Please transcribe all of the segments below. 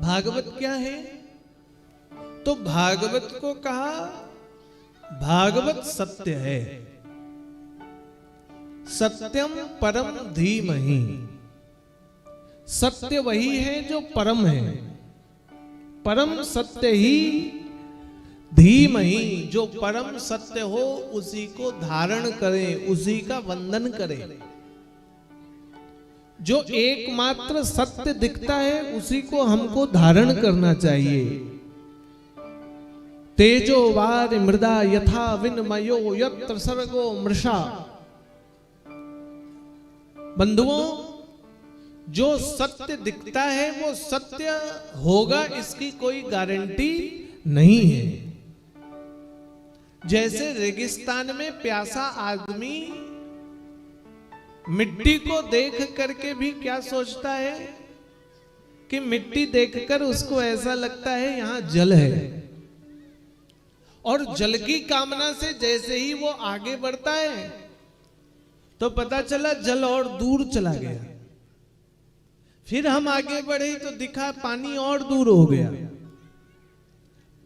भागवत क्या है? तो भागवत को कहा भागवत सत्य है। सत्यम परम धीमहि। सत्य वही है जो परम है। परम सत्य ही धीमहि, जो परम सत्य हो उसी को धारण करें, उसी का वंदन करें। जो एकमात्र सत्य दिखता है उसी को हमको धारण करना चाहिए। तेजो वार मृदा यथा विनिमयो यत्र सर्गो मृषा। बंधुओं, जो सत्य दिखता है वो सत्य होगा, इसकी कोई गारंटी नहीं है। जैसे रेगिस्तान में प्यासा आदमी मिट्टी को देख करके भी क्या सोचता है कि मिट्टी देखकर उसको ऐसा लगता है यहां जल है, और जल की कामना से जैसे ही वो आगे बढ़ता है तो पता चला जल और दूर चला गया। फिर हम आगे बढ़े तो दिखा पानी और दूर हो गया।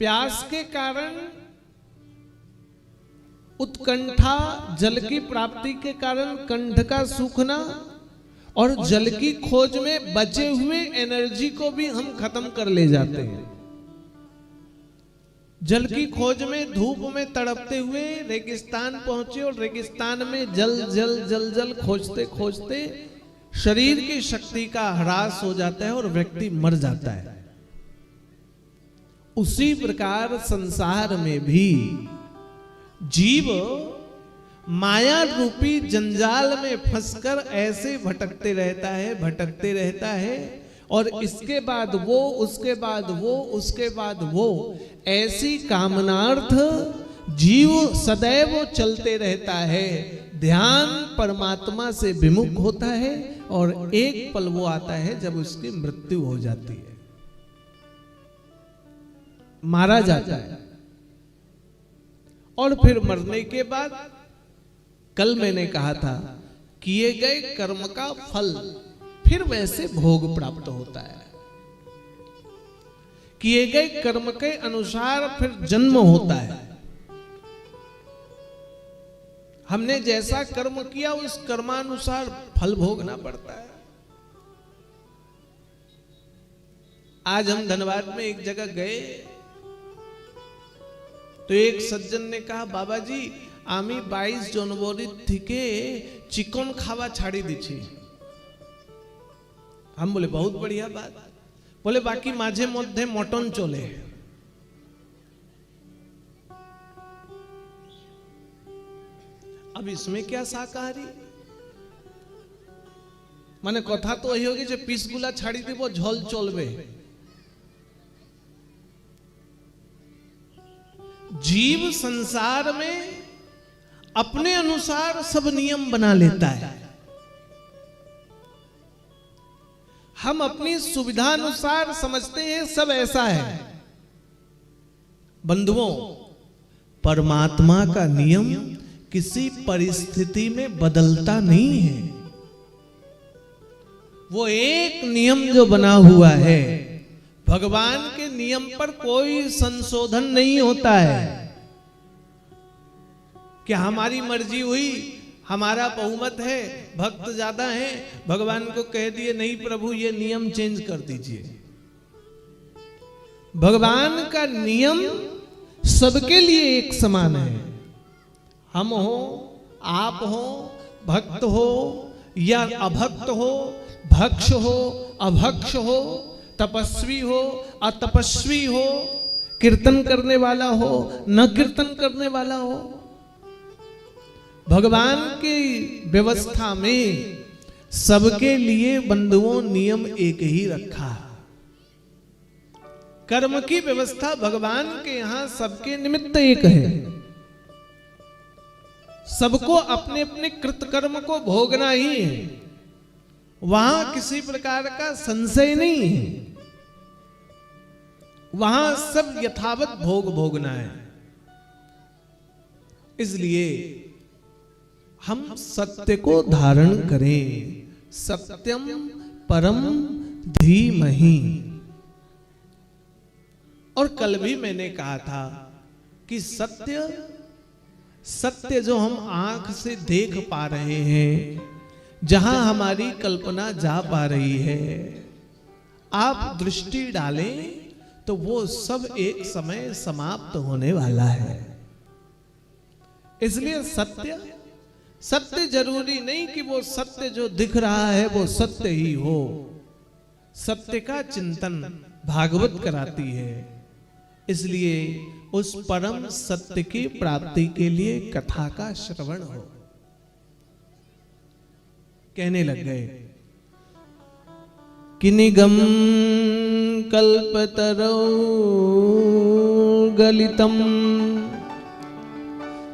प्यास के कारण उत्कंठा, जल की प्राप्ति के कारण कंठ का सूखना, और जल की खोज में बचे हुए एनर्जी को भी हम खत्म कर ले जाते हैं। जल की खोज में धूप में तड़पते हुए रेगिस्तान पहुंचे, और रेगिस्तान में जल जल जल जल खोजते खोजते शरीर की शक्ति का ह्रास हो जाता है और व्यक्ति मर जाता है। उसी प्रकार संसार में भी जीव माया रूपी जंजाल में फंसकर ऐसे भटकते रहता है, और इसके बाद वो, उसके बाद वो, उसके बाद वो, ऐसी कामनार्थ जीव सदैव चलते रहता है। ध्यान परमात्मा से विमुख होता है, और एक पल वो आता है जब उसकी मृत्यु हो जाती है, मारा जाता है। और फिर मरने के बाद, कल मैंने कहा था, किए गए कर्म का फल फिर वैसे भोग प्राप्त होता है। किए गए कर्म के अनुसार फिर जन्म होता है। हमने जैसा कर्म किया उस कर्मानुसार फल भोगना पड़ता है। आज हम धनबाद में एक जगह गए तो एक सज्जन ने कहा, बाबा जी आमी 22 जनवरी থেকে चिकन खावा छाड़ी दीछी। हम बोले बहुत बढ़िया बात। बोले बाकी माझे मध्य मटन चले। अब इसमें क्या शाकाहारी? माने कथा तो यही होगी जो पिसगुला छाड़ी दीब झोल चलबे। जीव संसार में अपने अनुसार सब नियम बना लेता है। हम अपनी सुविधा अनुसार समझते हैं सब ऐसा है। बंधुओं, परमात्मा का नियम किसी परिस्थिति में बदलता नहीं है। वो एक नियम जो बना हुआ है, भगवान के नियम पर कोई संशोधन नहीं होता है। कि हमारी मर्जी हुई, हमारा बहुमत है, भक्त ज्यादा है, भगवान को कह दिए नहीं प्रभु ये नियम चेंज कर दीजिए। भगवान का नियम सबके लिए एक समान है। हम हो, आप हो, भक्त हो या अभक्त हो, भक्ष हो, अभक्ष हो, तपस्वी हो, अतपस्वी हो, कीर्तन करने वाला हो, न कीर्तन करने वाला हो, भगवान की व्यवस्था में सबके लिए बंधुओं नियम एक ही रखा। कर्म की व्यवस्था भगवान के यहां सबके निमित्त एक है। सबको अपने अपने कृतकर्म को भोगना ही है। वहां किसी प्रकार का संशय नहीं है। वहां सब यथावत भोग भोगना है। इसलिए हम सत्य को धारण करें। सत्यम परम धीमहि। कल भी मैंने कहा था कि सत्य सत्य जो हम आंख से देख पा रहे हैं, जहां हमारी कल्पना जा पा रही है, आप दृष्टि डालें तो वो सब एक समय समाप्त होने वाला है। इसलिए सत्य सत्य जरूरी नहीं कि वो सत्य जो दिख रहा है वो सत्य ही हो। सत्य का चिंतन भागवत कराती है। इसलिए उस परम सत्य की प्राप्ति के लिए कथा का श्रवण हो। कहने लग गए कि निगम कल्पतरो गलितम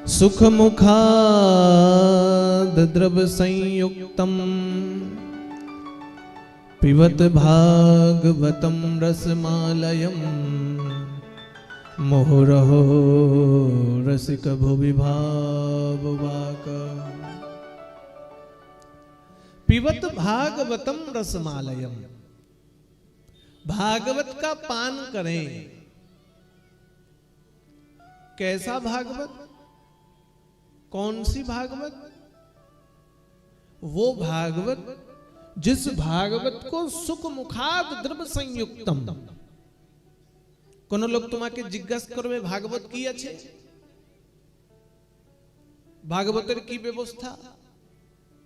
सुख मुखाद द्रव संयुक्तम पिबत भागवतम रसमालयम मुहुरहो रसिक भुवि भाववाक। पिबत भागवतम रसमालयम, भागवत का पान करें। कैसा भागवत? कौन सी भागवत? वो भागवत जिस भागवत को सुख मुखाद द्रव संयुक्तम। कोनो लोग तुम्हाके जिज्ञास करबे भागवत की आछे, भागवतेर की व्यवस्था,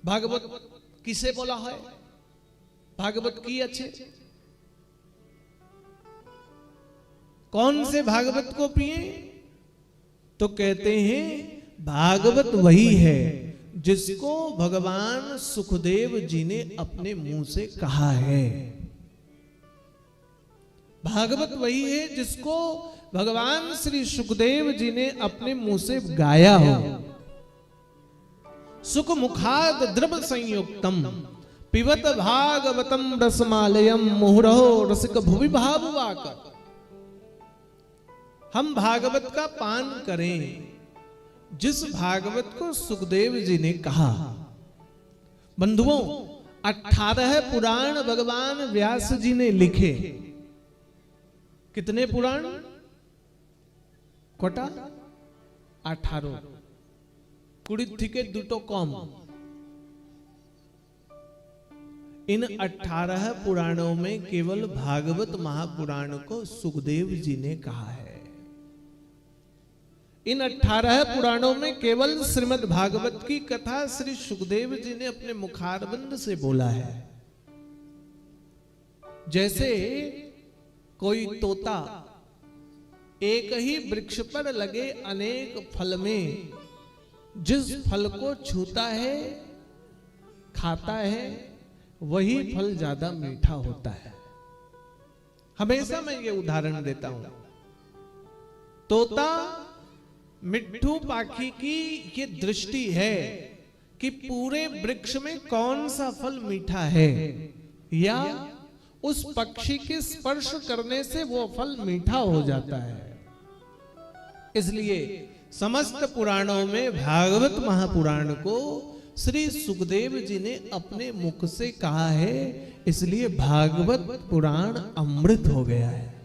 भागवत किसे बोला है, भागवत की आछे, कौन से भागवत को पिए? तो कहते हैं भागवत वही है जिसको भगवान सुखदेव जी ने अपने मुंह से कहा है। भागवत वही है जिसको भगवान श्री सुखदेव जी ने अपने मुंह से गाया हो। सुख मुखाद द्रव संयुक्तम पिबत भागवतम रसमालयम मुहुरहो रसिक भुवि भाववाक। हम भागवत का पान करें जिस भागवत को सुखदेव जी ने कहा। बंधुओं, 18 पुराण भगवान व्यास जी ने लिखे। कितने पुराण? कोटा 18 कुड़ी थिके दुटो कम। इन 18 पुराणों में केवल भागवत महापुराण को सुखदेव जी ने कहा है। इन 18 पुराणों में केवल श्रीमद् भागवत की कथा श्री सुखदेव जी ने अपने मुखारबंद से बोला है। जैसे कोई तोता एक ही वृक्ष पर लगे अनेक फल में जिस फल को छूता है, खाता है, वही फल ज्यादा मीठा होता है। हमेशा मैं ये उदाहरण देता हूं। तोता मिट्ठू पाखी की ये दृष्टि है कि पूरे वृक्ष में कौन सा फल मीठा है, या उस पक्षी के स्पर्श करने से वो फल मीठा हो जाता है। इसलिए समस्त पुराणों में भागवत महापुराण को श्री सुखदेव जी ने अपने मुख से कहा है। इसलिए भागवत पुराण अमृत हो गया है।